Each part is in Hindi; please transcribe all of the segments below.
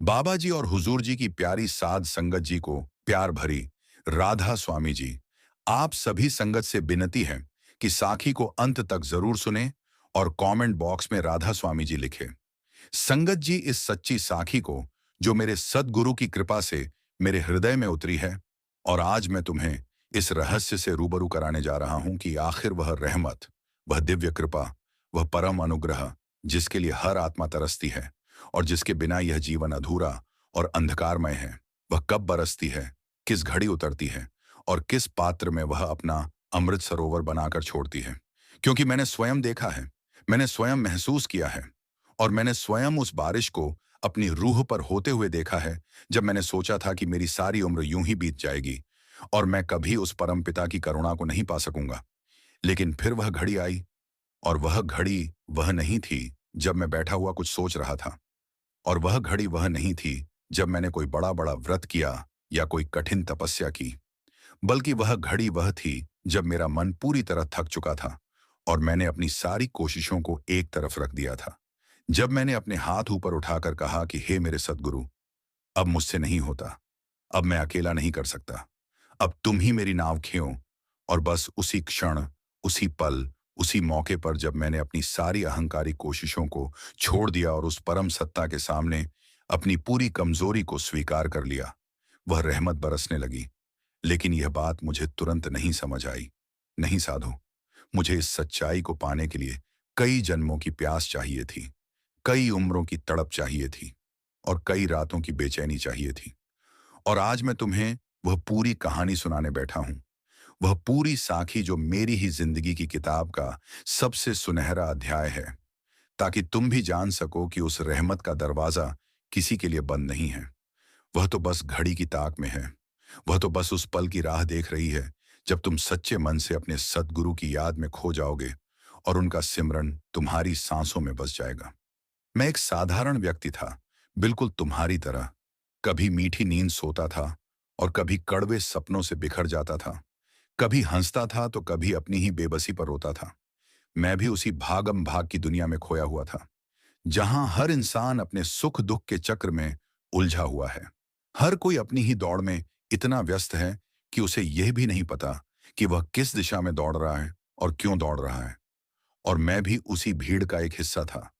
बाबा जी और हुजूर जी की प्यारी साध संगत जी को प्यार भरी राधा स्वामी जी, आप सभी संगत से विनती है कि साखी को अंत तक जरूर सुने और कमेंट बॉक्स में राधा स्वामी जी लिखे। संगत जी, इस सच्ची साखी को जो मेरे सदगुरु की कृपा से मेरे हृदय में उतरी है, और आज मैं तुम्हें इस रहस्य से रूबरू कराने जा रहा हूं कि आखिर वह रहमत, वह दिव्य कृपा, वह परम अनुग्रह जिसके लिए हर आत्मा तरसती है और जिसके बिना यह जीवन अधूरा और अंधकारमय है, वह कब बरसती है, किस घड़ी उतरती है और किस पात्र में वह अपना अमृत सरोवर बनाकर छोड़ती है। क्योंकि मैंने स्वयं देखा है, मैंने स्वयं महसूस किया है, और मैंने स्वयं उस बारिश को अपनी रूह पर होते हुए देखा है जब मैंने सोचा था कि मेरी सारी उम्र यूं ही बीत जाएगी और मैं कभी उस परमपिता की करुणा को नहीं पा सकूंगा। लेकिन फिर वह घड़ी आई, और वह घड़ी वह नहीं थी जब मैं बैठा हुआ कुछ सोच रहा था, और वह घड़ी वह नहीं थी जब मैंने कोई बड़ा बड़ा व्रत किया या कोई कठिन तपस्या की, बल्कि वह घड़ी वह थी जब मेरा मन पूरी तरह थक चुका था और मैंने अपनी सारी कोशिशों को एक तरफ रख दिया था। जब मैंने अपने हाथ ऊपर उठाकर कहा कि हे मेरे सद्गुरु, अब मुझसे नहीं होता, अब मैं अकेला नहीं कर सकता, अब तुम ही मेरी नाव खींचो। और बस उसी क्षण, उसी पल, उसी मौके पर जब मैंने अपनी सारी अहंकारी कोशिशों को छोड़ दिया और उस परम सत्ता के सामने अपनी पूरी कमजोरी को स्वीकार कर लिया, वह रहमत बरसने लगी। लेकिन यह बात मुझे तुरंत नहीं समझ आई। नहीं साधु, मुझे इस सच्चाई को पाने के लिए कई जन्मों की प्यास चाहिए थी, कई उम्रों की तड़प चाहिए थी, और कई रातों की बेचैनी चाहिए थी। और आज मैं तुम्हें वह पूरी कहानी सुनाने बैठा हूं, वह पूरी साखी जो मेरी ही जिंदगी की किताब का सबसे सुनहरा अध्याय है, ताकि तुम भी जान सको कि उस रहमत का दरवाजा किसी के लिए बंद नहीं है। वह तो बस घड़ी की ताक में है, वह तो बस उस पल की राह देख रही है जब तुम सच्चे मन से अपने सद्गुरु की याद में खो जाओगे और उनका सिमरन तुम्हारी सांसों में बस जाएगा। मैं एक साधारण व्यक्ति था, बिल्कुल तुम्हारी तरह। कभी मीठी नींद सोता था और कभी कड़वे सपनों से बिखर जाता था, कभी हंसता था तो कभी अपनी ही बेबसी पर रोता था। मैं भी उसी भागम भाग की दुनिया में खोया हुआ था, जहां हर इंसान अपने सुख दुख के चक्र में उलझा हुआ है। हर कोई अपनी ही दौड़ में इतना व्यस्त है कि उसे यह भी नहीं पता कि वह किस दिशा में दौड़ रहा है और क्यों दौड़ रहा है। और मैं भी उसी भीड़ का एक हिस्सा था।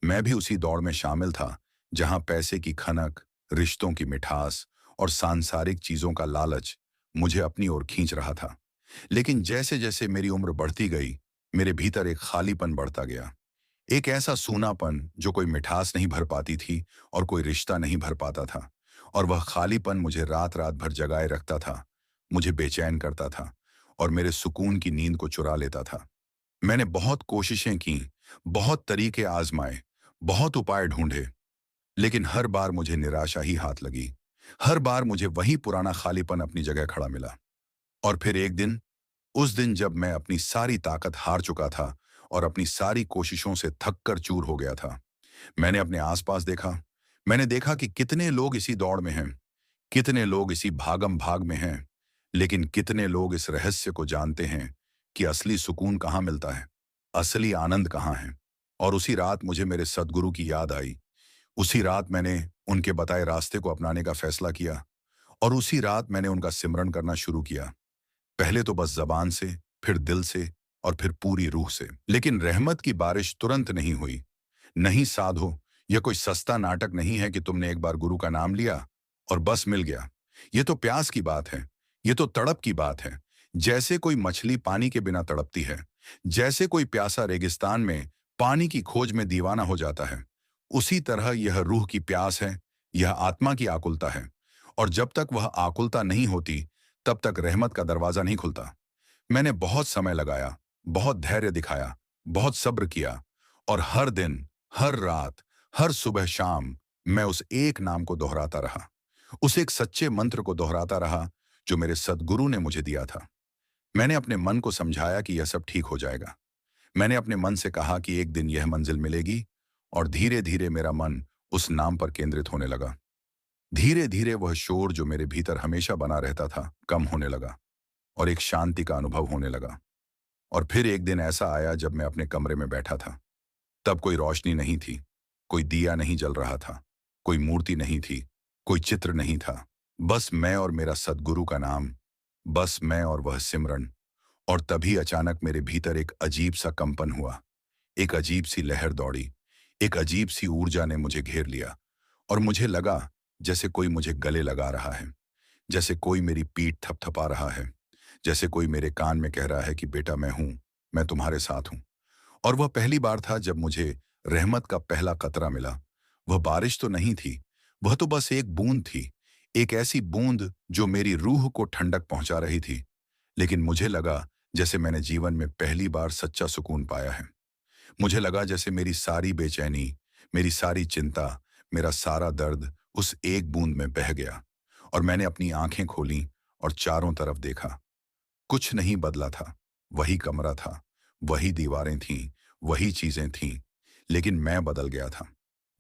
मैं भी उसी दौड़ में शामिल था जहां पैसे की खनक, रिश्तों की मिठास और सांसारिक चीजों का लालच मुझे अपनी ओर खींच रहा था। लेकिन जैसे जैसे मेरी उम्र बढ़ती गई, मेरे भीतर एक खालीपन बढ़ता गया। एक ऐसा सूनापन जो कोई मिठास नहीं भर पाती थी और कोई रिश्ता नहीं भर पाता था। और वह खालीपन मुझे रात रात भर जगाए रखता था, मुझे बेचैन करता था और मेरे सुकून की नींद को चुरा लेता था। मैंने बहुत कोशिशें की, बहुत तरीके आजमाए, बहुत उपाय ढूंढे, लेकिन हर बार मुझे निराशा ही हाथ लगी। हर बार मुझे वही पुराना खालीपन अपनी जगह खड़ा मिला। और फिर एक दिन, उस दिन जब मैं अपनी सारी ताकत हार चुका था और अपनी सारी कोशिशों से थक कर चूर हो गया था, मैंने अपने आसपास देखा। मैंने देखा कि कितने लोग इसी दौड़ में हैं, कितने लोग इसी भागम भाग में हैं, लेकिन कितने लोग इस रहस्य को जानते हैं कि असली सुकून कहाँ मिलता है, असली आनंद कहाँ है। और उसी रात मुझे मेरे सद्गुरु की याद आई। उसी रात मैंने उनके बताए रास्ते को अपनाने का फैसला किया, और उसी रात मैंने उनका सिमरन करना शुरू किया। पहले तो बस जबान से, फिर दिल से, और फिर पूरी रूह से। लेकिन रहमत की बारिश तुरंत नहीं हुई। नहीं साधो, यह कोई सस्ता नाटक नहीं है कि तुमने एक बार गुरु का नाम लिया और बस मिल गया। यह तो प्यास की बात है, यह तो तड़प की बात है। जैसे कोई मछली पानी के बिना तड़पती है, जैसे कोई प्यासा रेगिस्तान में पानी की खोज में दीवाना हो जाता है, उसी तरह यह रूह की प्यास है, यह आत्मा की आकुलता है। और जब तक वह आकुलता नहीं होती, तब तक रहमत का दरवाजा नहीं खुलता। मैंने बहुत समय लगाया, बहुत धैर्य दिखाया, बहुत सब्र किया, और हर दिन, हर रात, हर सुबह शाम मैं उस एक नाम को दोहराता रहा। उस एक सच्चे मंत्र को दोहराता रहा जो मेरे सद्गुरु ने मुझे दिया था। मैंने अपने मन को समझाया कि यह सब ठीक हो जाएगा। मैंने अपने मन से कहा कि एक दिन यह मंजिल मिलेगी, और धीरे धीरे मेरा मन उस नाम पर केंद्रित होने लगा। धीरे धीरे वह शोर जो मेरे भीतर हमेशा बना रहता था कम होने लगा, और एक शांति का अनुभव होने लगा। और फिर एक दिन ऐसा आया जब मैं अपने कमरे में बैठा था। तब कोई रोशनी नहीं थी, कोई दिया नहीं जल रहा था, कोई मूर्ति नहीं थी, कोई चित्र नहीं था। बस मैं और मेरा सद्गुरु का नाम, बस मैं और वह सिमरन। और तभी अचानक मेरे भीतर एक अजीब सा कंपन हुआ, एक अजीब सी लहर दौड़ी, एक अजीब सी ऊर्जा ने मुझे घेर लिया और मुझे लगा जैसे कोई मुझे गले लगा रहा है, जैसे कोई मेरी पीठ थपथपा रहा है, जैसे कोई मेरे कान में कह रहा है कि बेटा मैं हूं, मैं तुम्हारे साथ हूं। और वह पहली बार था जब मुझे रहमत का पहला कतरा मिला। वह बारिश तो नहीं थी, वह तो बस एक बूंद थी, एक ऐसी बूंद जो मेरी रूह को ठंडक पहुंचा रही थी। लेकिन मुझे लगा जैसे मैंने जीवन में पहली बार सच्चा सुकून पाया है। मुझे लगा जैसे मेरी सारी बेचैनी, मेरी सारी चिंता, मेरा सारा दर्द उस एक बूंद में बह गया। और मैंने अपनी आंखें खोलीं और चारों तरफ देखा। कुछ नहीं बदला था, वही कमरा था, वही दीवारें थीं, वही चीजें थीं। लेकिन मैं बदल गया था,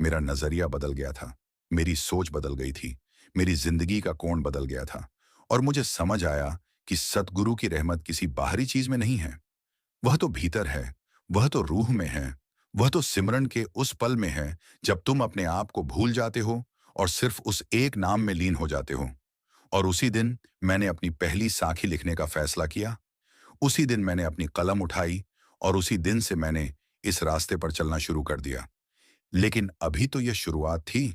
मेरा नजरिया बदल गया था, मेरी सोच बदल गई थी, मेरी जिंदगी का कोण बदल गया था। और मुझे समझ आया कि सतगुरु की रहमत किसी बाहरी चीज में नहीं है, वह तो भीतर है, वह तो रूह में है, वह तो सिमरन के उस पल में है जब तुम अपने आप को भूल जाते हो और सिर्फ उस एक नाम में लीन हो जाते हो। और उसी दिन मैंने अपनी पहली साखी लिखने का फैसला किया। उसी दिन मैंने अपनी कलम उठाई और उसी दिन से मैंने इस रास्ते पर चलना शुरू कर दिया। लेकिन अभी तो यह शुरुआत थी,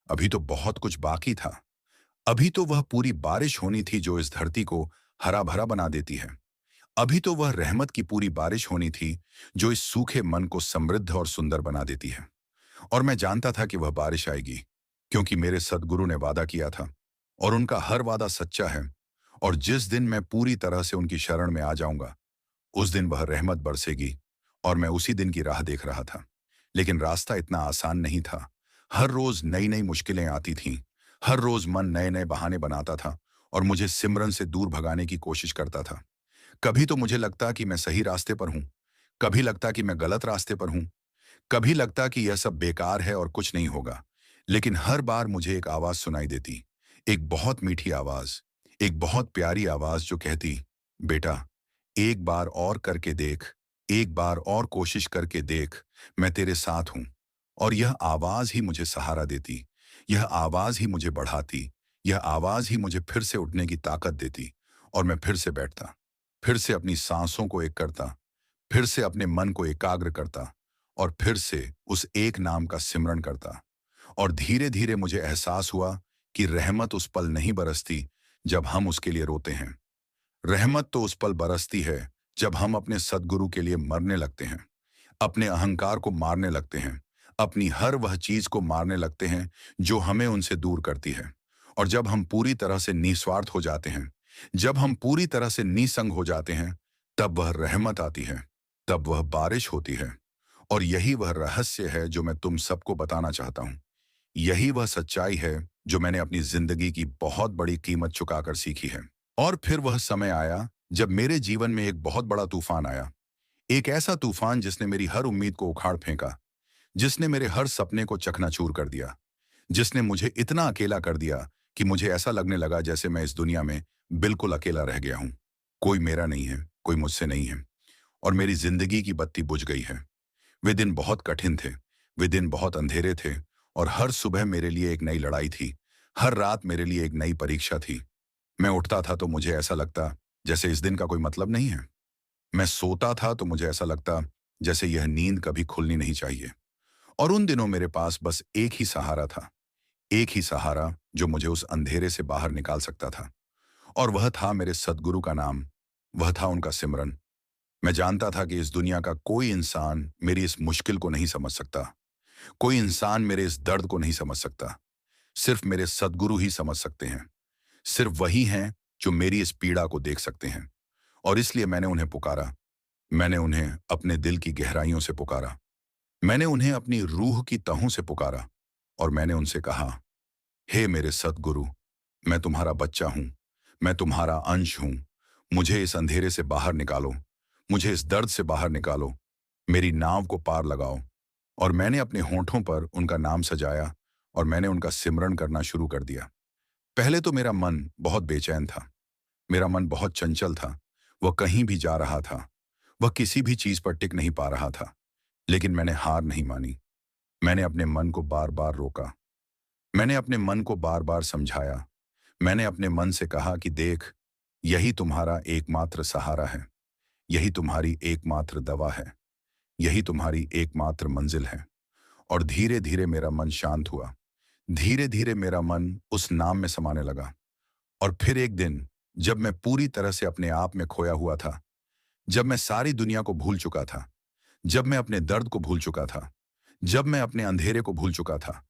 अभी तो बहुत कुछ बाकी था। अभी तो वह पूरी बारिश होनी थी जो इस धरती को हरा भरा बना देती है। अभी तो वह रहमत की पूरी बारिश होनी थी जो इस सूखे मन को समृद्ध और सुंदर बना देती है। और मैं जानता था कि वह बारिश आएगी, क्योंकि मेरे सद्गुरु ने वादा किया था और उनका हर वादा सच्चा है। और जिस दिन मैं पूरी तरह से उनकी शरण में आ जाऊंगा, उस दिन वह रहमत बरसेगी। और मैं उसी दिन की राह देख रहा था। लेकिन रास्ता इतना आसान नहीं था। हर रोज नई नई मुश्किलें आती थीं। हर रोज मन नए नए बहाने बनाता था और मुझे सिमरन से दूर भगाने की कोशिश करता था। कभी तो मुझे लगता कि मैं सही रास्ते पर हूं, कभी लगता कि मैं गलत रास्ते पर हूं, कभी लगता कि यह सब बेकार है और कुछ नहीं होगा। लेकिन हर बार मुझे एक आवाज सुनाई देती, एक बहुत मीठी आवाज, एक बहुत प्यारी आवाज जो कहती, बेटा एक बार और करके देख, एक बार और कोशिश करके देख, मैं तेरे साथ हूं। और यह आवाज ही मुझे सहारा देती, यह आवाज ही मुझे बढ़ाती, यह आवाज ही मुझे फिर से उठने की ताकत देती। और मैं फिर से बैठता, फिर से अपनी सांसों को एक करता, फिर से अपने मन को एकाग्र करता और फिर से उस एक नाम का सिमरन करता। और धीरे धीरे मुझे एहसास हुआ कि रहमत उस पल नहीं बरसती जब हम उसके लिए रोते हैं। रहमत तो उस पल बरसती है जब हम अपने सद्गुरु के लिए मरने लगते हैं, अपने अहंकार को मारने लगते हैं, अपनी हर वह चीज को मारने लगते हैं जो हमें उनसे दूर करती है। और जब हम पूरी तरह से निस्वार्थ हो जाते हैं, जब हम पूरी तरह से निसंग हो जाते हैं, तब वह रहमत आती है, तब वह बारिश होती है। और यही वह रहस्य है जो मैं तुम सबको बताना चाहता हूं। यही वह सच्चाई है जो मैंने अपनी जिंदगी की बहुत बड़ी कीमत चुकाकर सीखी है। और फिर वह समय आया जब मेरे जीवन में एक बहुत बड़ा तूफान आया। एक ऐसा तूफान जिसने मेरी हर उम्मीद को उखाड़ फेंका, जिसने मेरे हर सपने को चकनाचूर कर दिया, जिसने मुझे इतना अकेला कर दिया कि मुझे ऐसा लगने लगा जैसे मैं इस दुनिया में बिल्कुल अकेला रह गया हूं। कोई मेरा नहीं है, कोई मुझसे नहीं है और मेरी जिंदगी की बत्ती बुझ गई है। वे दिन बहुत कठिन थे, वे दिन बहुत अंधेरे थे और हर सुबह मेरे लिए एक नई लड़ाई थी, हर रात मेरे लिए एक नई परीक्षा थी। मैं उठता था तो मुझे ऐसा लगता जैसे इस दिन का कोई मतलब नहीं है। मैं सोता था तो मुझे ऐसा लगता जैसे यह नींद कभी खुलनी नहीं चाहिए। और उन दिनों मेरे पास बस एक ही सहारा था, एक ही सहारा जो मुझे उस अंधेरे से बाहर निकाल सकता था। और वह था मेरे सद्गुरु का नाम, वह था उनका सिमरन। मैं जानता था कि इस दुनिया का कोई इंसान मेरी इस मुश्किल को नहीं समझ सकता, कोई इंसान मेरे इस दर्द को नहीं समझ सकता। सिर्फ मेरे सद्गुरु ही समझ सकते हैं। सिर्फ वही हैं जो मेरी इस पीड़ा को देख सकते हैं। और इसलिए मैंने उन्हें पुकारा, मैंने उन्हें अपने दिल की गहराइयों से पुकारा, मैंने उन्हें अपनी रूह की तहों से पुकारा। और मैंने उनसे कहा, हे मेरे सद्गुरु, मैं तुम्हारा बच्चा हूं, मैं तुम्हारा अंश हूं। मुझे इस अंधेरे से बाहर निकालो, मुझे इस दर्द से बाहर निकालो, मेरी नाव को पार लगाओ। और मैंने अपने होंठों पर उनका नाम सजाया और मैंने उनका सिमरन करना शुरू कर दिया। पहले तो मेरा मन बहुत बेचैन था, मेरा मन बहुत चंचल था, वह कहीं भी जा रहा था, वह किसी भी चीज पर टिक नहीं पा रहा था। लेकिन मैंने हार नहीं मानी, मैंने अपने मन को बार बार रोका। मैंने अपने मन को बार बार समझाया। मैंने अपने मन से कहा कि देख, यही तुम्हारा एकमात्र सहारा है, यही तुम्हारी एकमात्र दवा है, यही तुम्हारी एकमात्र मंजिल है। और धीरे धीरे मेरा मन शांत हुआ। धीरे धीरे मेरा मन उस नाम में समाने लगा। और फिर एक दिन, जब मैं पूरी तरह से अपने आप में खोया हुआ था, जब मैं सारी दुनिया को भूल चुका था, जब मैं अपने दर्द को भूल चुका था, जब मैं अपने अंधेरे को भूल चुका था,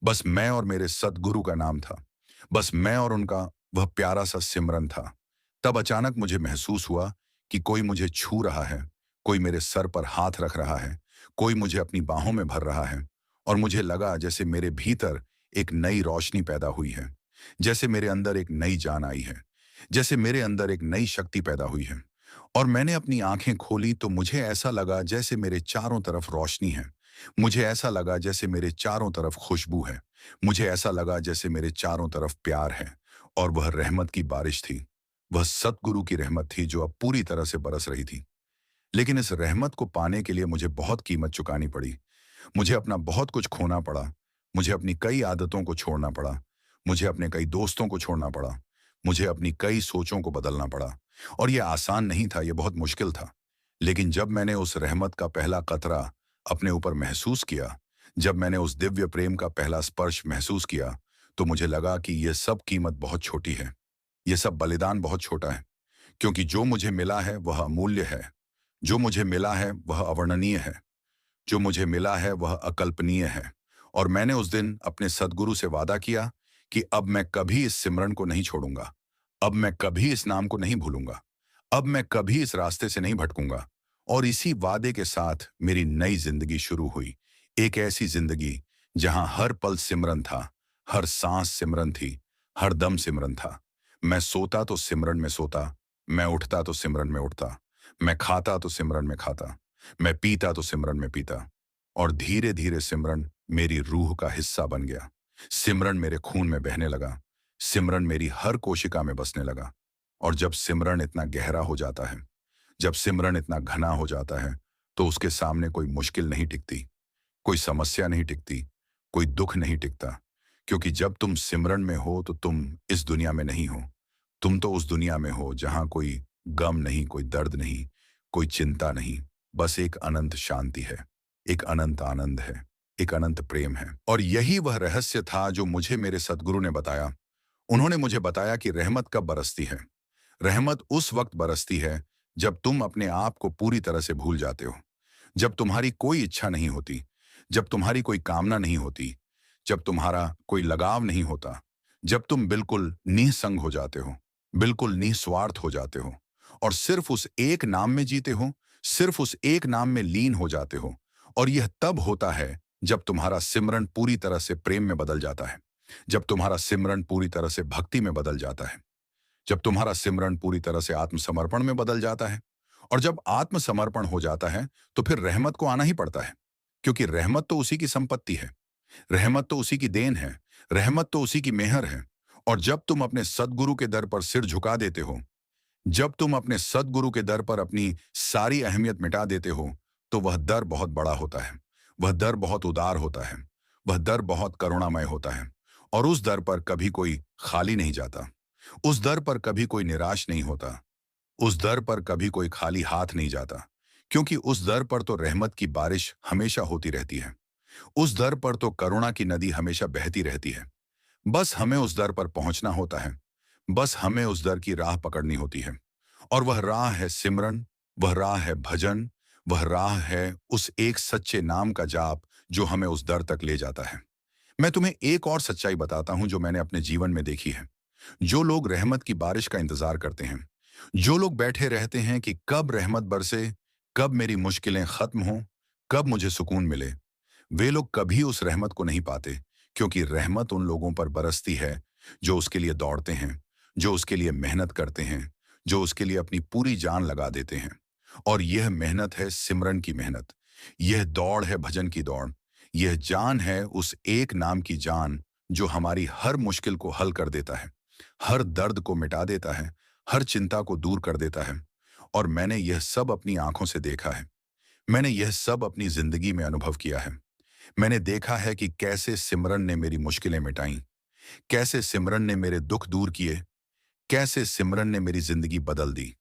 बस मैं और मेरे सद्गुरु का नाम था, बस मैं और उनका वह प्यारा सा सिमरन था। तब अचानक मुझे महसूस हुआ कि कोई मुझे छू रहा है, कोई मेरे सर पर हाथ रख रहा है, कोई मुझे अपनी बाहों में भर रहा है। और मुझे लगा जैसे मेरे भीतर एक नई रोशनी पैदा हुई है, जैसे मेरे अंदर एक नई जान आई है, जैसे मेरे अंदर एक नई शक्ति पैदा हुई है। और मैंने अपनी आंखें खोली तो मुझे ऐसा लगा जैसे मेरे चारों तरफ रोशनी है। मुझे ऐसा लगा जैसे मेरे चारों तरफ खुशबू है। मुझे ऐसा लगा जैसे मेरे चारों तरफ प्यार है। और वह रहमत की बारिश थी। वह सतगुरु की रहमत थी जो अब पूरी तरह से बरस रही थी। लेकिन इस रहमत को पाने के लिए मुझे बहुत कीमत चुकानी पड़ी। मुझे अपना बहुत कुछ खोना पड़ा। मुझे अपनी कई आदतों को छोड़ना पड़ा। मुझे अपने कई दोस्तों को छोड़ना पड़ा। मुझे अपनी कई सोचों को बदलना पड़ा। और यह आसान नहीं था, यह बहुत मुश्किल था। लेकिन जब मैंने उस रहमत का पहला कतरा अपने ऊपर महसूस किया, जब मैंने उस दिव्य प्रेम का पहला स्पर्श महसूस किया, तो मुझे लगा कि यह सब कीमत बहुत छोटी है। यह सब बलिदान बहुत छोटा है। क्योंकि जो मुझे मिला है वह अमूल्य है। जो मुझे मिला है वह अवर्णनीय है। जो मुझे मिला है वह अकल्पनीय है। और मैंने उस दिन अपने सद्गुरु से वादा किया कि अब मैं कभी इस सिमरन को नहीं छोड़ूंगा। अब मैं कभी इस नाम को नहीं भूलूंगा। अब मैं कभी इस रास्ते से नहीं भटकूंगा। और इसी वादे के साथ मेरी नई जिंदगी शुरू हुई। एक ऐसी जिंदगी जहां हर पल सिमरन था, हर सांस सिमरन थी, हर दम सिमरन था। मैं सोता तो सिमरन में सोता, मैं उठता तो सिमरन में उठता, मैं खाता तो सिमरन में खाता, मैं पीता तो सिमरन में पीता। और धीरे धीरे सिमरन मेरी रूह का हिस्सा बन गया। सिमरन मेरे खून में बहने लगा। सिमरन मेरी हर कोशिका में बसने लगा। और जब सिमरन इतना गहरा हो जाता है, जब सिमरन इतना घना हो जाता है, तो उसके सामने कोई मुश्किल नहीं टिकती, कोई समस्या नहीं टिकती, कोई दुख नहीं टिकता। क्योंकि जब तुम सिमरन में हो तो तुम इस दुनिया में नहीं हो। तुम तो उस दुनिया में हो जहां कोई गम नहीं, कोई दर्द नहीं, कोई चिंता नहीं। बस एक अनंत शांति है, एक अनंत आनंद है, एक अनंत प्रेम है। और यही वह रहस्य था जो मुझे मेरे सद्गुरु ने बताया। उन्होंने मुझे बताया कि रहमत कब बरसती है। रहमत उस वक्त बरसती है जब तुम अपने आप को पूरी तरह से भूल जाते हो, जब तुम्हारी कोई इच्छा नहीं होती, जब तुम्हारी कोई कामना नहीं होती, जब तुम्हारा कोई लगाव नहीं होता, जब तुम बिल्कुल निसंग हो जाते हो, बिल्कुल निस्वार्थ हो जाते हो और सिर्फ उस एक नाम में जीते हो, सिर्फ उस एक नाम में लीन हो जाते हो। और यह तब होता है जब तुम्हारा सिमरन पूरी तरह से प्रेम में बदल जाता है, जब तुम्हारा सिमरन पूरी तरह से भक्ति में बदल जाता है, जब तुम्हारा सिमरन पूरी तरह से आत्मसमर्पण में बदल जाता है। और जब आत्मसमर्पण हो जाता है तो फिर रहमत को आना ही पड़ता है। क्योंकि रहमत तो उसी की संपत्ति है, रहमत तो उसी की देन है, रहमत तो उसी की मेहर है। और जब तुम अपने सद्गुरु के दर पर सिर झुका देते हो, जब तुम अपने सद्गुरु के दर पर अपनी सारी अहमियत मिटा देते हो, तो वह दर बहुत बड़ा होता है, वह दर बहुत उदार होता है, वह दर बहुत करुणामय होता है। और उस दर पर कभी कोई खाली नहीं जाता, उस दर पर कभी कोई निराश नहीं होता, उस दर पर कभी कोई खाली हाथ नहीं जाता। क्योंकि उस दर पर तो रहमत की बारिश हमेशा होती रहती है, उस दर पर तो करुणा की नदी हमेशा बहती रहती है। बस हमें उस दर पर पहुंचना होता है, बस हमें उस दर की राह पकड़नी होती है। और वह राह है सिमरन, वह राह है भजन, वह राह है उस एक सच्चे नाम का जाप जो हमें उस दर तक ले जाता है। मैं तुम्हें एक और सच्चाई बताता हूं जो मैंने अपने जीवन में देखी है। जो लोग रहमत की बारिश का इंतजार करते हैं, जो लोग बैठे रहते हैं कि कब रहमत बरसे, कब मेरी मुश्किलें खत्म हों, कब मुझे सुकून मिले, वे लोग कभी उस रहमत को नहीं पाते। क्योंकि रहमत उन लोगों पर बरसती है जो उसके लिए दौड़ते हैं, जो उसके लिए मेहनत करते हैं, जो उसके लिए अपनी पूरी जान लगा देते हैं। और यह मेहनत है सिमरन की मेहनत, यह दौड़ है भजन की दौड़, यह जान है उस एक नाम की जान जो हमारी हर मुश्किल को हल कर देता है, हर दर्द को मिटा देता है, हर चिंता को दूर कर देता है। और मैंने यह सब अपनी आंखों से देखा है, मैंने यह सब अपनी जिंदगी में अनुभव किया है। मैंने देखा है कि कैसे सिमरन ने मेरी मुश्किलें मिटाई, कैसे सिमरन ने मेरे दुख दूर किए, कैसे सिमरन ने मेरी जिंदगी बदल दी।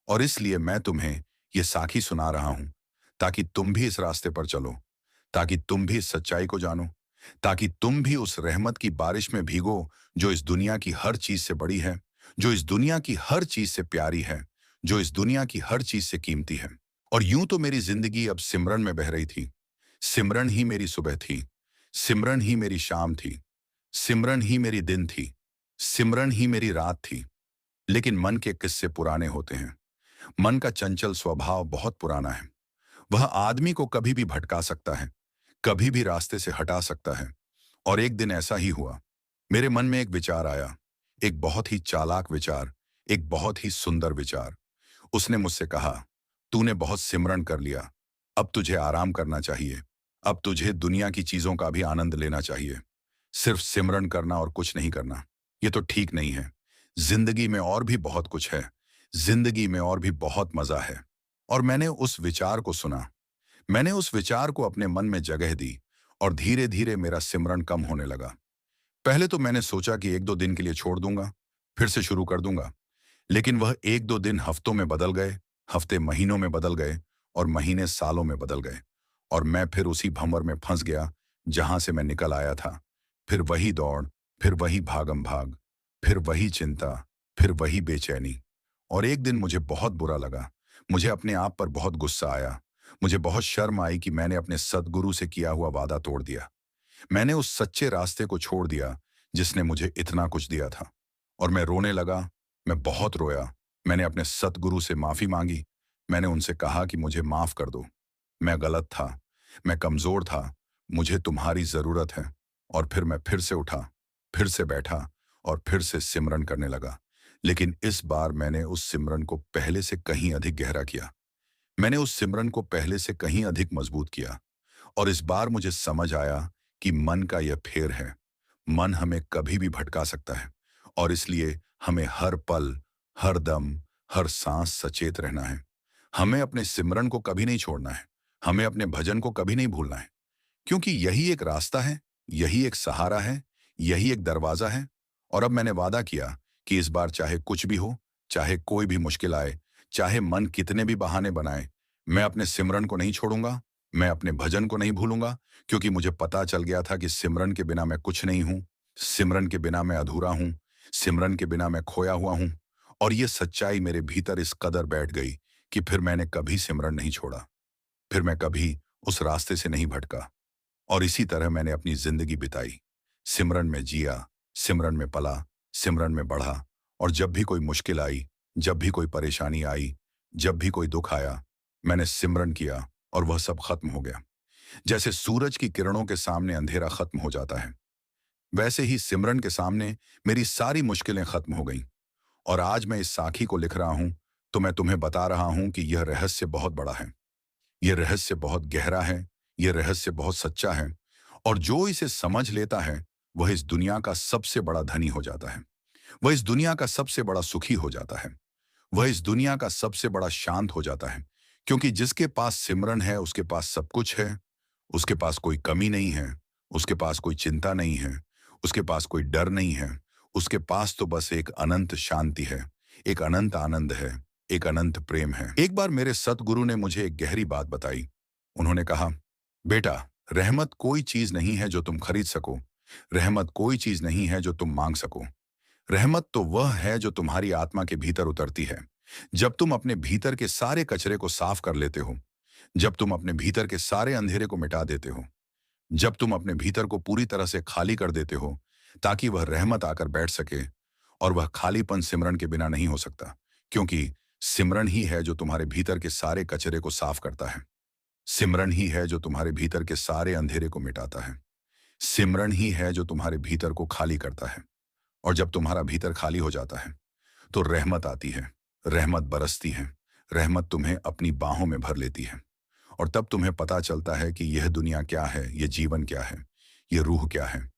और इसलिए मैं तुम्हें ये साखी सुना रहा हूं, ताकि तुम भी इस रास्ते पर चलो, ताकि तुम भी इस सच्चाई को जानो, ताकि तुम भी उस रहमत की बारिश में भीगो जो इस दुनिया की हर चीज से बड़ी है, जो इस दुनिया की हर चीज से प्यारी है, जो इस दुनिया की हर चीज से कीमती है। और यूं तो मेरी जिंदगी अब सिमरन में बह रही थी। सिमरन ही मेरी सुबह थी, सिमरन ही मेरी शाम थी, सिमरन ही मेरी दिन थी, सिमरन ही मेरी रात थी। लेकिन मन के किस्से पुराने होते हैं। मन का चंचल स्वभाव बहुत पुराना है। वह आदमी को कभी भी भटका सकता है, कभी भी रास्ते से हटा सकता है। और एक दिन ऐसा ही हुआ। मेरे मन में एक विचार आया, एक बहुत ही चालाक विचार, एक बहुत ही सुंदर विचार। उसने मुझसे कहा, तूने बहुत सिमरन कर लिया, अब तुझे आराम करना चाहिए। अब तुझे दुनिया की चीजों का भी आनंद लेना चाहिए। सिर्फ सिमरन करना और कुछ नहीं करना, ये तो ठीक नहीं है। जिंदगी में और भी बहुत कुछ है, जिंदगी में और भी बहुत मजा है। और मैंने उस विचार को सुना, मैंने उस विचार को अपने मन में जगह दी, और धीरे धीरे मेरा सिमरन कम होने लगा। पहले तो मैंने सोचा कि एक दो दिन के लिए छोड़ दूंगा, फिर से शुरू कर दूंगा। लेकिन वह एक दो दिन हफ्तों में बदल गए, हफ्ते महीनों में बदल गए, और महीने सालों में बदल गए। और मैं फिर उसी भंवर में फंस गया जहां से मैं निकल आया था। फिर वही दौड़, फिर वही भागम भाग, फिर वही चिंता, फिर वही बेचैनी। और एक दिन मुझे बहुत बुरा लगा, मुझे अपने आप पर बहुत गुस्सा आया। मुझे बहुत शर्म आई कि मैंने अपने सद्गुरु से किया हुआ वादा तोड़ दिया। मैंने उस सच्चे रास्ते को छोड़ दिया जिसने मुझे इतना कुछ दिया था। और मैं रोने लगा, मैं बहुत रोया। मैंने अपने सतगुरु से माफी मांगी। मैंने उनसे कहा कि मुझे माफ कर दो, मैं गलत था, मैं कमजोर था, मुझे तुम्हारी जरूरत है। और फिर मैं फिर से उठा, फिर से बैठा, और फिर से सिमरन करने लगा। लेकिन इस बार मैंने उस सिमरन को पहले से कहीं अधिक गहरा किया। मैंने उस सिमरन को पहले से कहीं अधिक मजबूत किया। और इस बार मुझे समझ आया कि मन का यह फेर है। मन हमें कभी भी भटका सकता है, और इसलिए हमें हर पल, हर दम, हर सांस सचेत रहना है। हमें अपने सिमरन को कभी नहीं छोड़ना है, हमें अपने भजन को कभी नहीं भूलना है। क्योंकि यही एक रास्ता है, यही एक सहारा है, यही एक दरवाजा है। और अब मैंने वादा किया कि इस बार चाहे कुछ भी हो, चाहे कोई भी मुश्किल आए, चाहे मन कितने भी बहाने बनाए, मैं अपने सिमरन को नहीं छोड़ूंगा, मैं अपने भजन को नहीं भूलूंगा। क्योंकि मुझे पता चल गया था कि सिमरन के बिना मैं कुछ नहीं हूं, सिमरन के बिना मैं अधूरा हूं, सिमरन के बिना मैं खोया हुआ हूं। और ये सच्चाई मेरे भीतर इस कदर बैठ गई कि फिर मैंने कभी सिमरन नहीं छोड़ा, फिर मैं कभी उस रास्ते से नहीं भटका। और इसी तरह मैंने अपनी जिंदगी बिताई, सिमरन में जिया, सिमरन में पला, सिमरन में बढ़ा। और जब भी कोई मुश्किल आई, जब भी कोई परेशानी आई, जब भी कोई दुख आया, मैंने सिमरन किया और वह सब खत्म हो गया। जैसे सूरज की किरणों के सामने अंधेरा खत्म हो जाता है, वैसे ही सिमरन के सामने मेरी सारी मुश्किलें खत्म हो गईं। और आज मैं इस साखी को लिख रहा हूं, तो मैं तुम्हें बता रहा हूं कि यह रहस्य बहुत बड़ा है, यह रहस्य बहुत गहरा है, यह रहस्य बहुत सच्चा है। और जो इसे समझ लेता है, वह इस दुनिया का सबसे बड़ा धनी हो जाता है, वह इस दुनिया का सबसे बड़ा सुखी हो जाता है, वह इस दुनिया का सबसे बड़ा शांत हो जाता है। क्योंकि जिसके पास सिमरन है उसके पास सब कुछ है, उसके पास कोई कमी नहीं है, उसके पास कोई चिंता नहीं है, उसके पास कोई डर नहीं है। उसके पास तो बस एक अनंत शांति है, एक अनंत आनंद है, एक अनंत प्रेम है। एक बार मेरे सतगुरु ने मुझे एक गहरी बात बताई। उन्होंने कहा, बेटा, रहमत कोई चीज नहीं है जो तुम खरीद सको, रहमत कोई चीज नहीं है जो तुम मांग सको। रहमत तो वह है जो तुम्हारी आत्मा के भीतर उतरती है, जब तुम अपने भीतर के सारे कचरे को साफ कर लेते हो, जब तुम अपने भीतर के सारे अंधेरे को मिटा देते हो, जब तुम अपने भीतर को पूरी तरह से खाली कर देते हो, ताकि वह रहमत आकर बैठ सके। और वह खालीपन सिमरन के बिना नहीं हो सकता, क्योंकि सिमरन ही है जो तुम्हारे भीतर के सारे कचरे को साफ करता है। सिमरन ही है जो तुम्हारे भीतर के सारे अंधेरे को मिटाता है। सिमरन ही है जो तुम्हारे भीतर को खाली करता है। और जब तुम्हारा भीतर खाली हो जाता है, तो रहमत आती है, रहमत बरसती है, रहमत तुम्हें अपनी बाहों में भर लेती है। और तब तुम्हें पता चलता है कि यह दुनिया क्या है, यह जीवन क्या है, यह रूह क्या है।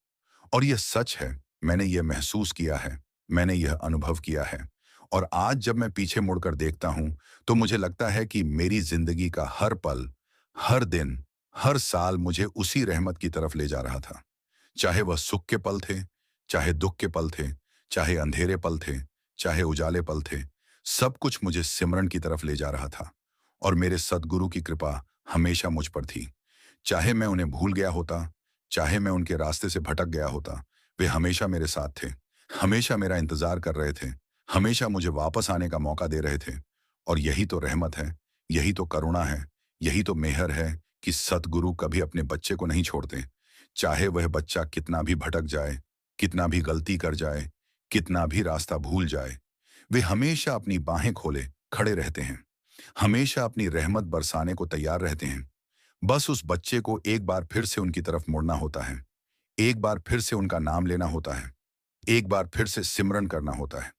और यह सच है, मैंने यह महसूस किया है, मैंने यह अनुभव किया है। और आज जब मैं पीछे मुड़कर देखता हूं, तो मुझे लगता है कि मेरी जिंदगी का हर पल, हर दिन, हर साल मुझे उसी रहमत की तरफ ले जा रहा था। चाहे वह सुख के पल थे, चाहे दुख के पल थे, चाहे अंधेरे पल थे, चाहे उजाले पल थे, सब कुछ मुझे सिमरन की तरफ ले जा रहा था। और मेरे सद्गुरु की कृपा हमेशा मुझ पर थी। चाहे मैं उन्हें भूल गया होता, चाहे मैं उनके रास्ते से भटक गया होता, वे हमेशा मेरे साथ थे, हमेशा मेरा इंतजार कर रहे थे, हमेशा मुझे वापस आने का मौका दे रहे थे। और यही तो रहमत है, यही तो करुणा है, यही तो मेहर है कि सतगुरु कभी अपने बच्चे को नहीं छोड़ते। चाहे वह बच्चा कितना भी भटक जाए, कितना भी गलती कर जाए, कितना भी रास्ता भूल जाए, वे हमेशा अपनी बाहें खोले खड़े रहते हैं, हमेशा अपनी रहमत बरसाने को तैयार रहते हैं। बस उस बच्चे को एक बार फिर से उनकी तरफ मुड़ना होता है, एक बार फिर से उनका नाम लेना होता है, एक बार फिर से सिमरन करना होता है।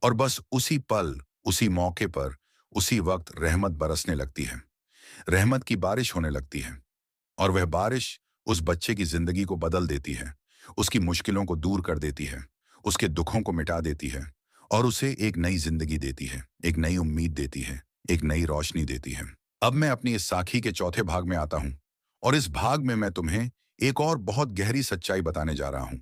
और बस उसी पल, उसी मौके पर, उसी वक्त रहमत बरसने लगती है, रहमत की बारिश होने लगती है। और वह बारिश उस बच्चे की जिंदगी को बदल देती है, उसकी मुश्किलों को दूर कर देती है, उसके दुखों को मिटा देती है और उसे एक नई जिंदगी देती है, एक नई उम्मीद देती है, एक नई रोशनी देती है। अब मैं अपनी इस साखी के चौथे भाग में आता हूं और इस भाग में मैं तुम्हें एक और बहुत गहरी सच्चाई बताने जा रहा हूं।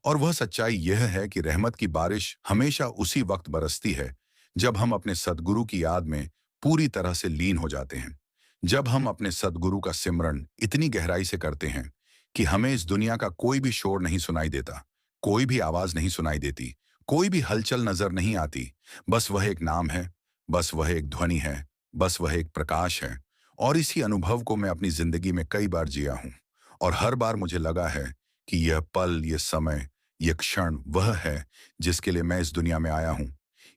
और वह सच्चाई यह है कि रहमत की बारिश हमेशा उसी वक्त बरसती है जब हम अपने सद्गुरु की याद में पूरी तरह से लीन हो जाते हैं, जब हम अपने सद्गुरु का सिमरन इतनी गहराई से करते हैं कि हमें इस दुनिया का कोई भी शोर नहीं सुनाई देता, कोई भी आवाज नहीं सुनाई देती, कोई भी हलचल नजर नहीं आती। बस वह एक नाम है, बस वह एक ध्वनि है, बस वह एक प्रकाश है। और इसी अनुभव को मैं अपनी जिंदगी में कई बार जिया हूं और हर बार मुझे लगा है कि यह पल, यह समय, यह क्षण वह है जिसके लिए मैं इस दुनिया में आया हूं।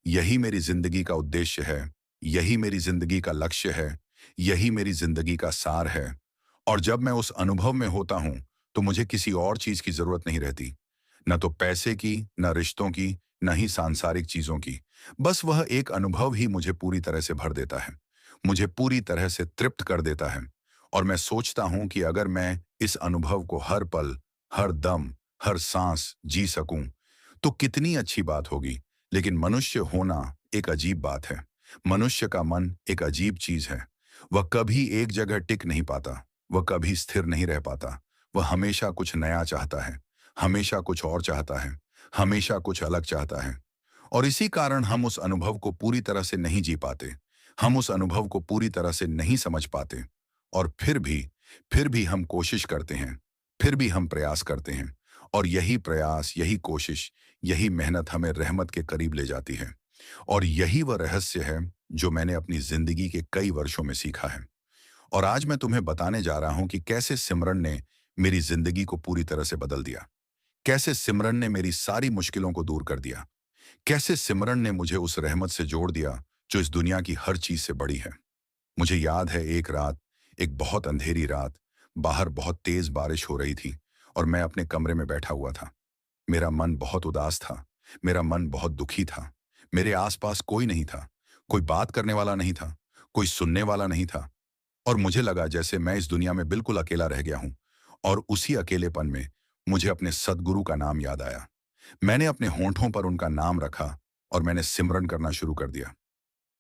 यही मेरी जिंदगी का उद्देश्य है, यही मेरी जिंदगी का लक्ष्य है, यही मेरी जिंदगी का सार है। और जब मैं उस अनुभव में होता हूं तो मुझे किसी और चीज की जरूरत नहीं रहती, न तो पैसे की, न रिश्तों की, न ही सांसारिक चीजों की। बस वह एक अनुभव ही मुझे पूरी तरह से भर देता है, मुझे पूरी तरह से तृप्त कर देता है। और मैं सोचता हूं कि अगर मैं इस अनुभव को हर पल, हर दम, हर सांस जी सकूं तो कितनी अच्छी बात होगी। लेकिन मनुष्य होना एक अजीब बात है, मनुष्य का मन एक अजीब चीज है। वह कभी एक जगह टिक नहीं पाता, वह कभी स्थिर नहीं रह पाता। वह हमेशा कुछ नया चाहता है, हमेशा कुछ और चाहता है, हमेशा कुछ अलग चाहता है। और इसी कारण हम उस अनुभव को पूरी तरह से नहीं जी पाते, हम उस अनुभव को पूरी तरह से नहीं समझ पाते। और फिर भी हम कोशिश करते हैं, फिर भी हम प्रयास करते हैं। और यही प्रयास, यही कोशिश, यही मेहनत हमें रहमत के करीब ले जाती है। और यही वह रहस्य है जो मैंने अपनी जिंदगी के कई वर्षों में सीखा है। और आज मैं तुम्हें बताने जा रहा हूं कि कैसे सिमरन ने मेरी जिंदगी को पूरी तरह से बदल दिया, कैसे सिमरन ने मेरी सारी मुश्किलों को दूर कर दिया, कैसे सिमरन ने मुझे उस रहमत से जोड़ दिया जो इस दुनिया की हर चीज से बड़ी है। मुझे याद है एक रात, एक बहुत अंधेरी रात, बाहर बहुत तेज बारिश हो रही थी और मैं अपने कमरे में बैठा हुआ था। मेरा मन बहुत उदास था, मेरा मन बहुत दुखी था। मेरे आसपास कोई नहीं था, कोई बात करने वाला नहीं था, कोई सुनने वाला नहीं था। और मुझे लगा जैसे मैं इस दुनिया में बिल्कुल अकेला रह गया हूं। और उसी अकेलेपन में मुझे अपने सद्गुरु का नाम याद आया। मैंने अपने होंठों पर उनका नाम रखा और मैंने सिमरन करना शुरू कर दिया।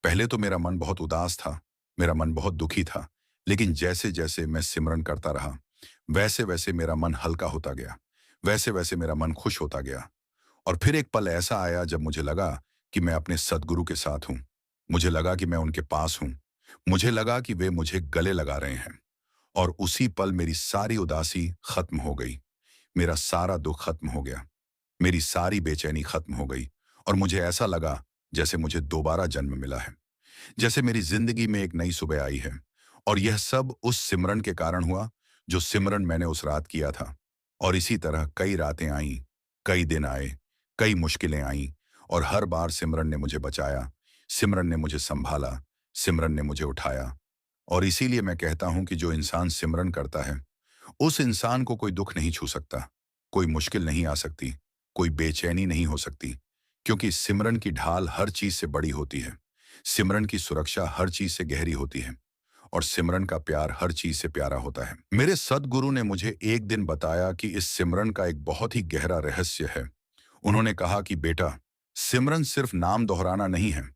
पहले तो मेरा मन बहुत उदास था, मेरा मन बहुत दुखी था। लेकिन जैसे जैसे मैं सिमरन करता रहा, वैसे वैसे मेरा मन हल्का होता गया, वैसे वैसे मेरा मन खुश होता गया। और फिर एक पल ऐसा आया जब मुझे लगा कि मैं अपने सद्गुरु के साथ हूं। मुझे लगा कि मैं उनके पास हूं। मुझे लगा कि वे मुझे गले लगा रहे हैं। और उसी पल मेरी सारी उदासी खत्म हो गई, मेरा सारा दुख खत्म हो गया, मेरी सारी बेचैनी खत्म हो गई। और मुझे ऐसा लगा जैसे मुझे दोबारा जन्म मिला है, जैसे मेरी जिंदगी में एक नई सुबह आई है। और यह सब उस सिमरन के कारण हुआ जो सिमरन मैंने उस रात किया था। और इसी तरह कई रातें आईं, कई दिन आए, कई मुश्किलें आईं। और हर बार सिमरन ने मुझे बचाया, सिमरन ने मुझे संभाला, सिमरन ने मुझे उठाया। और इसीलिए मैं कहता हूं कि जो इंसान सिमरन करता है उस इंसान को कोई दुख नहीं छू सकता, कोई मुश्किल नहीं आ सकती, कोई बेचैनी नहीं हो सकती। क्योंकि सिमरन की ढाल हर चीज से बड़ी होती है, सिमरन की सुरक्षा हर चीज से गहरी होती है और सिमरन का प्यार हर चीज से प्यारा होता है। मेरे सद्गुरु ने मुझे एक दिन बताया कि इस सिमरन का एक बहुत ही गहरा रहस्य है। उन्होंने कहा कि बेटा, सिमरन सिर्फ नाम दोहराना नहीं है,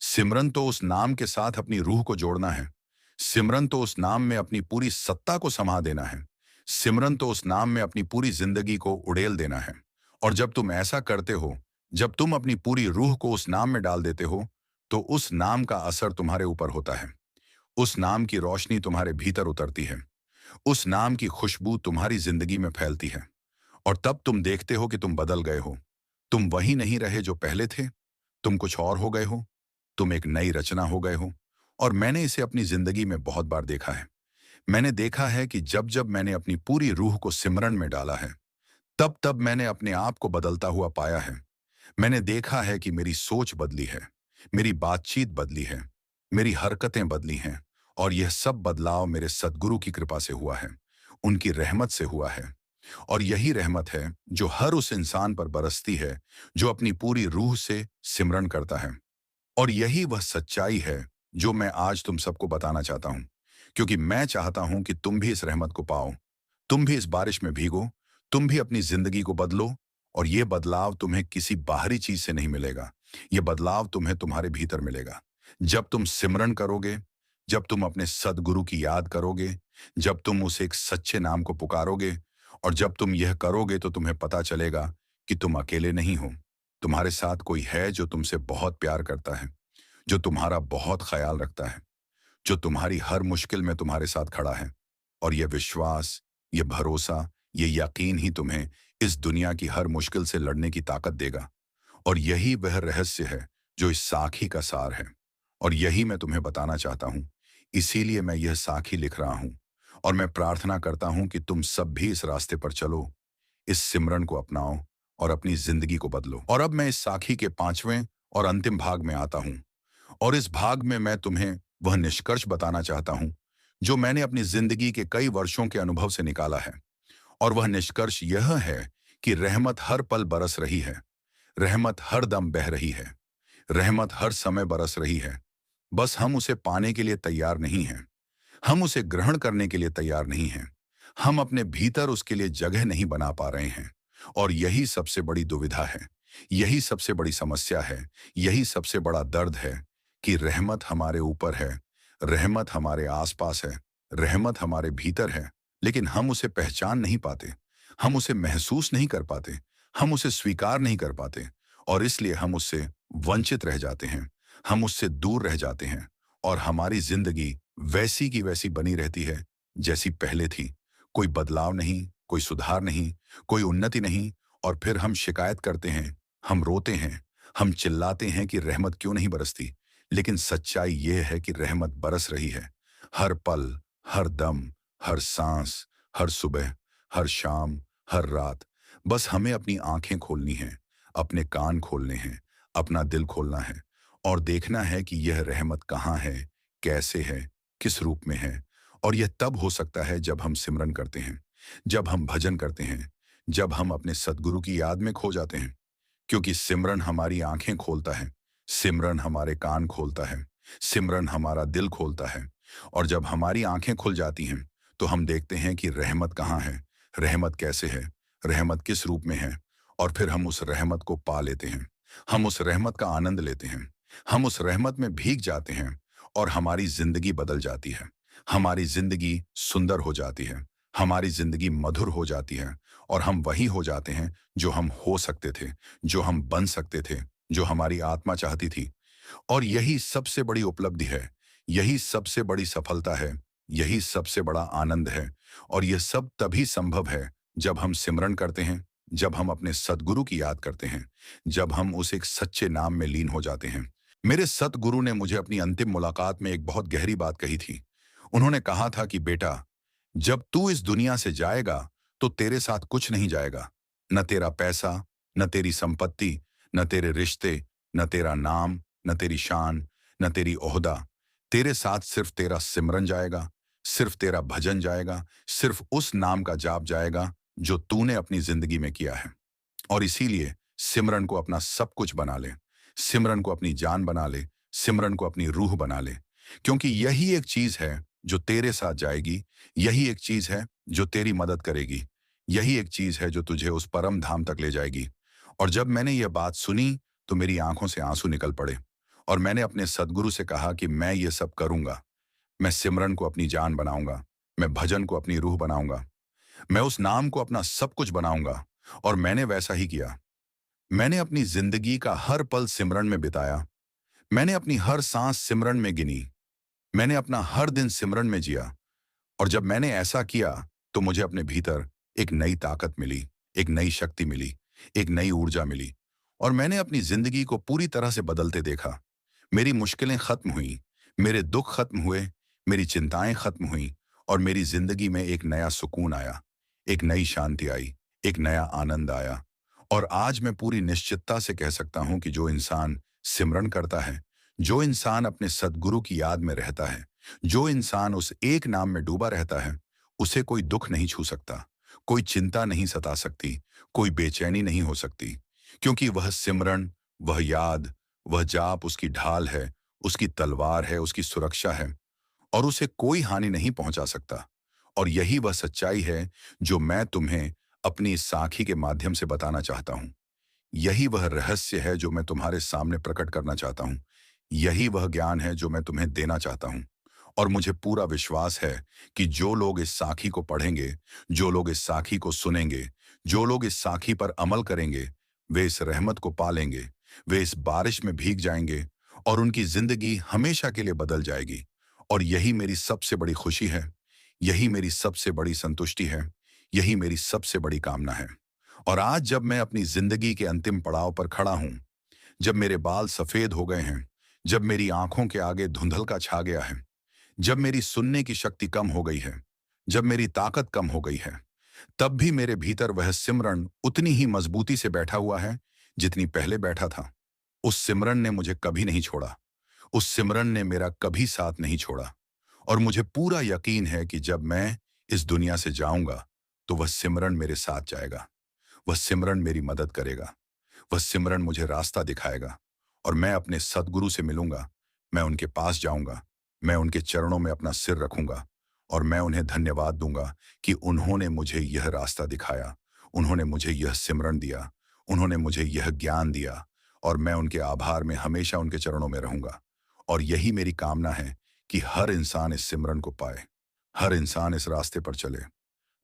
सिमरन तो उस नाम के साथ अपनी रूह को जोड़ना है। सिमरन तो उस नाम में अपनी पूरी सत्ता को समा देना है। सिमरन तो उस नाम में अपनी पूरी जिंदगी को उड़ेल देना है। और जब तुम ऐसा करते हो, जब तुम अपनी पूरी रूह को उस नाम में डाल देते हो, तो उस नाम का असर तुम्हारे ऊपर होता है। उस नाम की रोशनी तुम्हारे भीतर उतरती है। उस नाम की खुशबू तुम्हारी जिंदगी में फैलती है। और तब तुम देखते हो कि तुम बदल गए हो। तुम वही नहीं रहे जो पहले थे। तुम कुछ और हो गए हो। तुम एक नई रचना हो गए हो। और मैंने इसे अपनी जिंदगी में बहुत बार देखा है। मैंने देखा है कि जब जब मैंने अपनी पूरी रूह को सिमरन में डाला है, तब तब मैंने अपने आप को बदलता हुआ पाया है। मैंने देखा है कि मेरी सोच बदली है, मेरी बातचीत बदली है, मेरी हरकतें बदली हैं। और यह सब बदलाव मेरे सद्गुरु की कृपा से हुआ है, उनकी रहमत से हुआ है। और यही रहमत है जो हर उस इंसान पर बरसती है जो अपनी पूरी रूह से सिमरन करता है। और यही वह सच्चाई है जो मैं आज तुम सबको बताना चाहता हूं, क्योंकि मैं चाहता हूं कि तुम भी इस रहमत को पाओ। तुम भी इस बारिश में भीगो। तुम भी अपनी जिंदगी को बदलो। और यह बदलाव तुम्हें किसी बाहरी चीज से नहीं मिलेगा। यह बदलाव तुम्हें तुम्हारे भीतर मिलेगा। जब तुम सिमरन करोगे, जब तुम अपने सदगुरु की याद करोगे, जब तुम उस एक सच्चे नाम को पुकारोगे, और जब तुम यह करोगे तो तुम्हें पता चलेगा कि तुम अकेले नहीं हो। तुम्हारे साथ कोई है जो तुमसे बहुत प्यार करता है, जो तुम्हारा बहुत ख्याल रखता है, जो तुम्हारी हर मुश्किल में तुम्हारे साथ खड़ा है। और यह विश्वास, यह भरोसा, यह यकीन ही तुम्हें इस दुनिया की हर मुश्किल से लड़ने की ताकत देगा। और यही वह रहस्य है जो इस साखी का सार है। और यही मैं तुम्हें बताना चाहता हूं। इसीलिए मैं यह साखी लिख रहा हूं। और मैं प्रार्थना करता हूं कि तुम सब भी इस रास्ते पर चलो, इस सिमरन को अपनाओ और अपनी जिंदगी को बदलो। और अब मैं इस साखी के 5वें और अंतिम भाग में आता हूं। और इस भाग में मैं तुम्हें वह निष्कर्ष बताना चाहता हूं जो मैंने अपनी जिंदगी के कई वर्षों के अनुभव से निकाला है। और वह निष्कर्ष यह है कि रहमत हर पल बरस रही है। रहमत हर दम बह रही है। रहमत हर समय बरस रही है। बस हम उसे पाने के लिए तैयार नहीं हैं। हम उसे ग्रहण करने के लिए तैयार नहीं हैं। हम अपने भीतर उसके लिए जगह नहीं बना पा रहे हैं। और यही सबसे बड़ी दुविधा है। यही सबसे बड़ी समस्या है। यही सबसे बड़ा दर्द है कि रहमत हमारे ऊपर है, रहमत हमारे आसपास है, रहमत हमारे भीतर है, लेकिन हम उसे पहचान नहीं पाते। हम उसे महसूस नहीं कर पाते। हम उसे स्वीकार नहीं कर पाते। और इसलिए हम उससे वंचित रह जाते हैं। हम उससे दूर रह जाते हैं। और हमारी जिंदगी वैसी की वैसी बनी रहती है जैसी पहले थी। कोई बदलाव नहीं, कोई सुधार नहीं, कोई उन्नति नहीं। और फिर हम शिकायत करते हैं, हम रोते हैं, हम चिल्लाते हैं कि रहमत क्यों नहीं बरसती। लेकिन सच्चाई यह है कि रहमत बरस रही है। हर पल, हर दम, हर सांस, हर सुबह, हर शाम, हर रात। बस हमें अपनी आंखें खोलनी हैं, अपने कान खोलने हैं, अपना दिल खोलना है और देखना है कि यह रहमत कहाँ है, कैसे है, किस रूप में है। और यह तब हो सकता है जब हम सिमरन करते हैं, जब हम भजन करते हैं, जब हम अपने सद्गुरु की याद में खो जाते हैं। क्योंकि सिमरन हमारी आंखें खोलता है, सिमरन हमारे कान खोलता है, सिमरन हमारा दिल खोलता है। और जब हमारी आंखें खुल जाती हैं, तो हम देखते हैं कि रहमत कहाँ है, रहमत कैसे है, रहमत किस रूप में है। और फिर हम उस रहमत को पा लेते हैं। हम उस रहमत का आनंद लेते हैं। हम उस रहमत में भीग जाते हैं और हमारी जिंदगी बदल जाती है। हमारी जिंदगी सुंदर हो जाती है। हमारी जिंदगी मधुर हो जाती है। और हम वही हो जाते हैं जो हम हो सकते थे, जो हम बन सकते थे, जो हमारी आत्मा चाहती थी। और यही सबसे बड़ी उपलब्धि है। यही सबसे बड़ी सफलता है। यही सबसे बड़ा आनंद है। और यह सब तभी संभव है जब हम सिमरन करते हैं, जब हम अपने सद्गुरु की याद करते हैं, जब हम उस एक सच्चे नाम में लीन हो जाते हैं। मेरे सतगुरु ने मुझे अपनी अंतिम मुलाकात में एक बहुत गहरी बात कही थी। उन्होंने कहा था कि बेटा, जब तू इस दुनिया से जाएगा तो तेरे साथ कुछ नहीं जाएगा। न तेरा पैसा, न तेरी संपत्ति, न तेरे रिश्ते, न तेरा नाम, न तेरी शान, न तेरी ओहदा। तेरे साथ सिर्फ तेरा सिमरन जाएगा, सिर्फ तेरा भजन जाएगा, सिर्फ उस नाम का जाप जाएगा जो तूने अपनी जिंदगी में किया है। और इसीलिए सिमरन को अपना सब कुछ बना ले। सिमरन को अपनी जान बना ले। सिमरन को अपनी रूह बना ले। क्योंकि यही एक चीज है जो तेरे साथ जाएगी। यही एक चीज है जो तेरी मदद करेगी। यही एक चीज है जो तुझे उस परम धाम तक ले जाएगी। और जब मैंने यह बात सुनी तो मेरी आंखों से आंसू निकल पड़े। और मैंने अपने सद्गुरु से कहा कि मैं ये सब करूंगा। मैं सिमरन को अपनी जान बनाऊंगा। मैं भजन को अपनी रूह बनाऊंगा। मैं उस नाम को अपना सब कुछ बनाऊंगा। और मैंने वैसा ही किया। मैंने अपनी जिंदगी का हर पल सिमरन में बिताया। मैंने अपनी हर सांस सिमरन में गिनी। मैंने अपना हर दिन सिमरन में जिया। और जब मैंने ऐसा किया तो मुझे अपने भीतर एक नई ताकत मिली, एक नई शक्ति मिली, एक नई ऊर्जा मिली। और मैंने अपनी जिंदगी को पूरी तरह से बदलते देखा। मेरी मुश्किलें खत्म हुई, मेरे दुख खत्म हुए, मेरी चिंताएं खत्म हुई। और मेरी जिंदगी में एक नया सुकून आया, एक नई शांति आई, एक नया आनंद आया। और आज मैं पूरी निश्चितता से कह सकता हूं कि जो इंसान सिमरन करता है, जो इंसान अपने सद्गुरु की याद में रहता है, जो इंसान उस एक नाम में डूबा रहता है, उसे कोई दुख नहीं छू सकता, कोई चिंता नहीं सता सकती, कोई बेचैनी नहीं हो सकती। क्योंकि वह सिमरन, वह याद, वह जाप उसकी ढाल है, उसकी तलवार है, उसकी सुरक्षा है। और उसे कोई हानि नहीं पहुंचा सकता। और यही वह सच्चाई है जो मैं तुम्हें अपनी इस साखी के माध्यम से बताना चाहता हूं। यही वह रहस्य है जो मैं तुम्हारे सामने प्रकट करना चाहता हूं। यही वह ज्ञान है जो मैं तुम्हें देना चाहता हूं। और मुझे पूरा विश्वास है कि जो लोग इस साखी को पढ़ेंगे, जो लोग इस साखी को सुनेंगे, जो लोग इस साखी पर अमल करेंगे, वे इस रहमत को पालेंगे, वे इस बारिश में भीग जाएंगे और उनकी जिंदगी हमेशा के लिए बदल जाएगी। और यही मेरी सबसे बड़ी खुशी है, यही मेरी सबसे बड़ी संतुष्टि है, यही मेरी सबसे बड़ी कामना है। और आज जब मैं अपनी जिंदगी के अंतिम पड़ाव पर खड़ा हूं, जब मेरे बाल सफेद हो गए हैं, जब मेरी आंखों के आगे धुंधलका छा गया है, जब मेरी सुनने की शक्ति कम हो गई है, जब मेरी ताकत कम हो गई है, तब भी मेरे भीतर वह सिमरन उतनी ही मजबूती से बैठा हुआ है जितनी पहले बैठा था। उस सिमरन ने मुझे कभी नहीं छोड़ा। उस सिमरन ने मेरा कभी साथ नहीं छोड़ा। और मुझे पूरा यकीन है कि जब मैं इस दुनिया से जाऊंगा तो वह सिमरन मेरे साथ जाएगा। वह सिमरन मेरी मदद करेगा। वह सिमरन मुझे रास्ता दिखाएगा। और मैं अपने सद्गुरु से मिलूंगा। मैं उनके पास जाऊंगा। मैं उनके चरणों में अपना सिर रखूंगा। और मैं उन्हें धन्यवाद दूंगा कि उन्होंने मुझे यह रास्ता दिखाया, उन्होंने मुझे यह सिमरन दिया, उन्होंने मुझे यह ज्ञान दिया। और मैं उनके आभार में हमेशा उनके चरणों में रहूंगा। और यही मेरी कामना है कि हर इंसान इस सिमरन को पाए, हर इंसान इस रास्ते पर चले,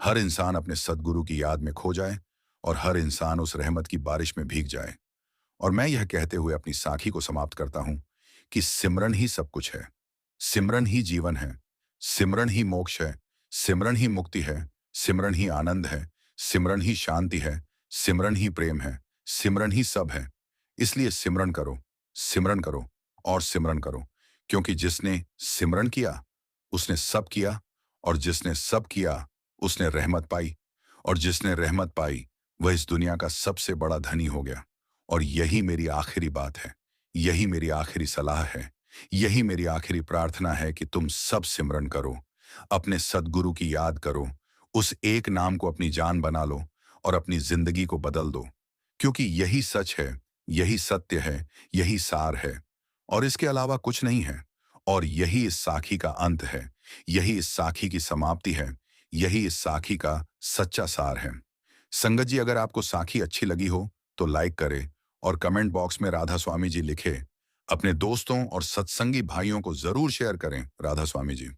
हर इंसान अपने सद्गुरु की याद में खो जाए और हर इंसान उस रहमत की बारिश में भीग जाए। और मैं यह कहते हुए अपनी साखी को समाप्त करता हूं कि सिमरन ही सब कुछ है, सिमरन ही जीवन है, सिमरन ही मोक्ष है, सिमरन ही मुक्ति है, सिमरन ही आनंद है, सिमरन ही शांति है, सिमरन ही प्रेम है, सिमरन ही सब है। इसलिए सिमरन करो, सिमरन करो और सिमरन करो। क्योंकि जिसने सिमरन किया उसने सब किया। और जिसने सब किया उसने रहमत पाई। और जिसने रहमत पाई वह इस दुनिया का सबसे बड़ा धनी हो गया। और यही मेरी आखिरी बात है, यही मेरी आखिरी सलाह है, यही मेरी आखिरी प्रार्थना है कि तुम सब सिमरन करो, अपने सद्गुरु की याद करो, उस एक नाम को अपनी जान बना लो और अपनी जिंदगी को बदल दो। क्योंकि यही सच है, यही सत्य है, यही सार है। और इसके अलावा कुछ नहीं है। और यही इस साखी का अंत है, यही इस साखी की समाप्ति है, यही इस साखी का सच्चा सार है। संगत जी, अगर आपको साखी अच्छी लगी हो तो लाइक करें और कमेंट बॉक्स में राधा स्वामी जी लिखे। अपने दोस्तों और सत्संगी भाइयों को जरूर शेयर करें। राधा स्वामी जी।